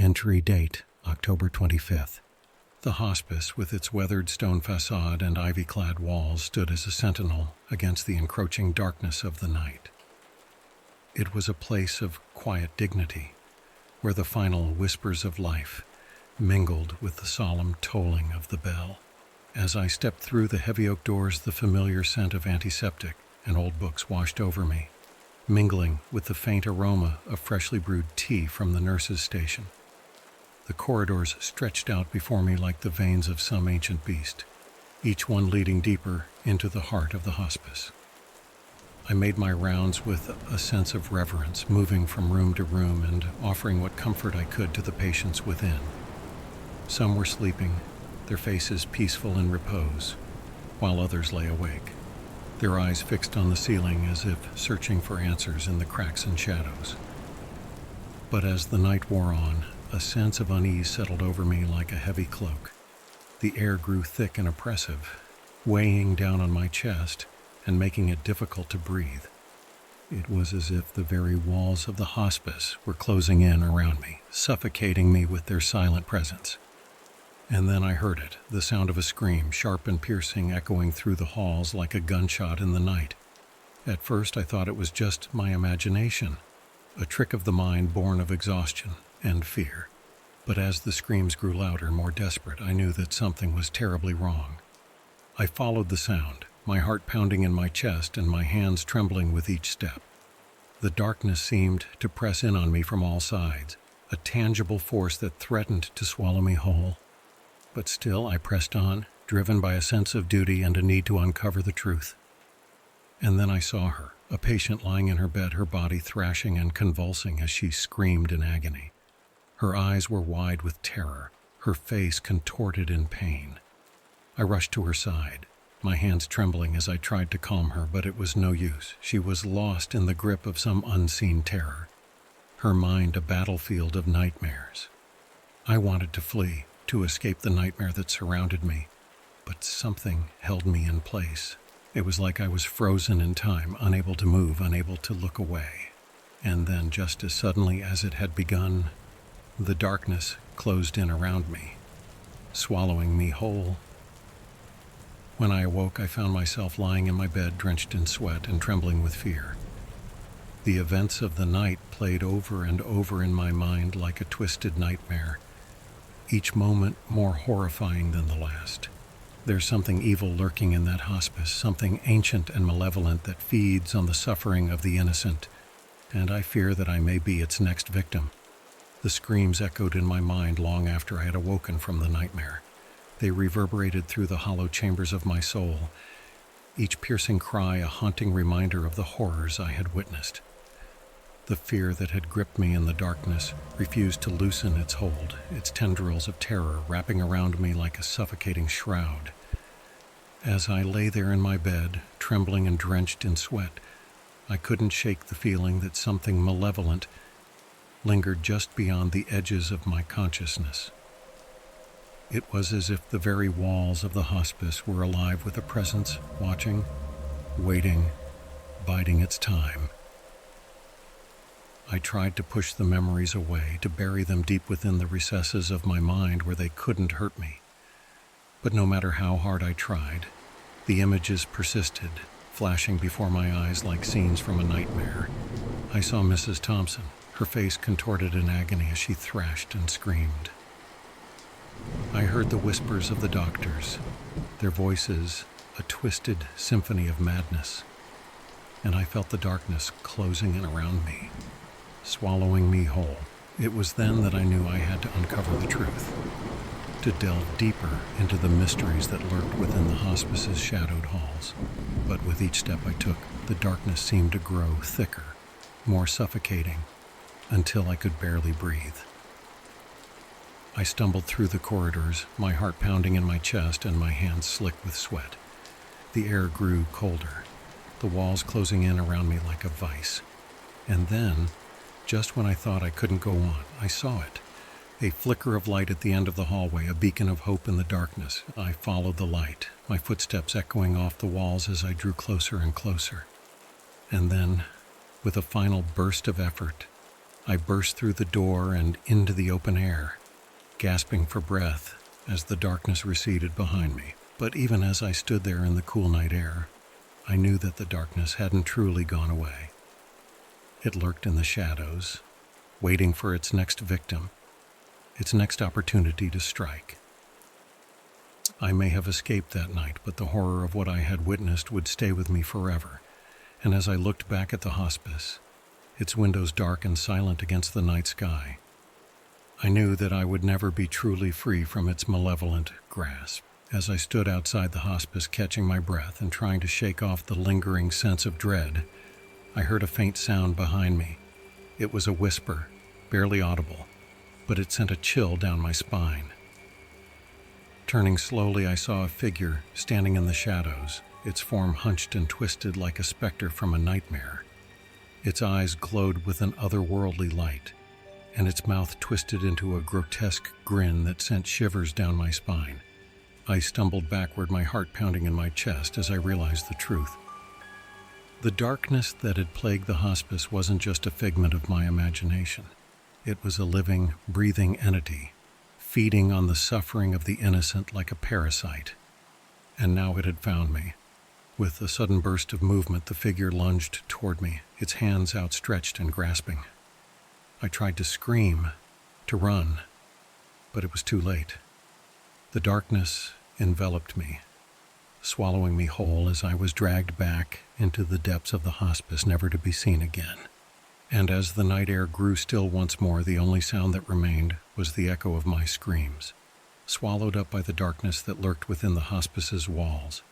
Entry date, October 25th. The hospice, with its weathered stone façade and ivy-clad walls, stood as a sentinel against the encroaching darkness of the night. It was a place of quiet dignity, where the final whispers of life mingled with the solemn tolling of the bell. As I stepped through the heavy oak doors, the familiar scent of antiseptic and old books washed over me, mingling with the faint aroma of freshly brewed tea from the nurse's station. The corridors stretched out before me like the veins of some ancient beast, each one leading deeper into the heart of the hospice. I made my rounds with a sense of reverence, moving from room to room and offering what comfort I could to the patients within. Some were sleeping, their faces peaceful in repose, while others lay awake, their eyes fixed on the ceiling as if searching for answers in the cracks and shadows. But as the night wore on, a sense of unease settled over me like a heavy cloak. The air grew thick and oppressive, weighing down on my chest and making it difficult to breathe. It was as if the very walls of the hospice were closing in around me, suffocating me with their silent presence. And then I heard it, the sound of a scream, sharp and piercing, echoing through the halls like a gunshot in the night. At first I thought it was just my imagination, a trick of the mind born of exhaustion and fear. But as the screams grew louder, more desperate, I knew that something was terribly wrong. I followed the sound, my heart pounding in my chest and my hands trembling with each step. The darkness seemed to press in on me from all sides, a tangible force that threatened to swallow me whole. But still I pressed on, driven by a sense of duty and a need to uncover the truth. And then I saw her, a patient lying in her bed, her body thrashing and convulsing as she screamed in agony. Her eyes were wide with terror, her face contorted in pain. I rushed to her side, my hands trembling as I tried to calm her, but it was no use. She was lost in the grip of some unseen terror, her mind a battlefield of nightmares. I wanted to flee, to escape the nightmare that surrounded me, but something held me in place. It was like I was frozen in time, unable to move, unable to look away. And then, just as suddenly as it had begun, the darkness closed in around me, swallowing me whole. When I awoke, I found myself lying in my bed, drenched in sweat and trembling with fear. The events of the night played over and over in my mind like a twisted nightmare, each moment more horrifying than the last. There's something evil lurking in that hospice, something ancient and malevolent that feeds on the suffering of the innocent, and I fear that I may be its next victim. The screams echoed in my mind long after I had awoken from the nightmare. They reverberated through the hollow chambers of my soul, each piercing cry a haunting reminder of the horrors I had witnessed. The fear that had gripped me in the darkness refused to loosen its hold, its tendrils of terror wrapping around me like a suffocating shroud. As I lay there in my bed, trembling and drenched in sweat, I couldn't shake the feeling that something malevolent lingered just beyond the edges of my consciousness. It was as if the very walls of the hospice were alive with a presence, watching, waiting, biding its time. I tried to push the memories away, to bury them deep within the recesses of my mind where they couldn't hurt me. But no matter how hard I tried, the images persisted, flashing before my eyes like scenes from a nightmare. I saw Mrs. Thompson, her face contorted in agony as she thrashed and screamed. I heard the whispers of the doctors, their voices a twisted symphony of madness, and I felt the darkness closing in around me, swallowing me whole. It was then that I knew I had to uncover the truth, to delve deeper into the mysteries that lurked within the hospice's shadowed halls. But with each step I took, the darkness seemed to grow thicker, more suffocating, until I could barely breathe. I stumbled through the corridors, my heart pounding in my chest and my hands slick with sweat. The air grew colder, the walls closing in around me like a vice. And then, just when I thought I couldn't go on, I saw it. A flicker of light at the end of the hallway, a beacon of hope in the darkness. I followed the light, my footsteps echoing off the walls as I drew closer and closer. And then, with a final burst of effort, I burst through the door and into the open air, gasping for breath as the darkness receded behind me. But even as I stood there in the cool night air, I knew that the darkness hadn't truly gone away. It lurked in the shadows, waiting for its next victim, its next opportunity to strike. I may have escaped that night, but the horror of what I had witnessed would stay with me forever. And as I looked back at the hospice, its windows dark and silent against the night sky, I knew that I would never be truly free from its malevolent grasp. As I stood outside the hospice, catching my breath and trying to shake off the lingering sense of dread, I heard a faint sound behind me. It was a whisper, barely audible, but it sent a chill down my spine. Turning slowly, I saw a figure standing in the shadows, its form hunched and twisted like a specter from a nightmare. Its eyes glowed with an otherworldly light, and its mouth twisted into a grotesque grin that sent shivers down my spine. I stumbled backward, my heart pounding in my chest as I realized the truth. The darkness that had plagued the hospice wasn't just a figment of my imagination. It was a living, breathing entity, feeding on the suffering of the innocent like a parasite. And now it had found me. With a sudden burst of movement, the figure lunged toward me, its hands outstretched and grasping. I tried to scream, to run, but it was too late. The darkness enveloped me, swallowing me whole as I was dragged back into the depths of the hospice, never to be seen again. And as the night air grew still once more, the only sound that remained was the echo of my screams, swallowed up by the darkness that lurked within the hospice's walls.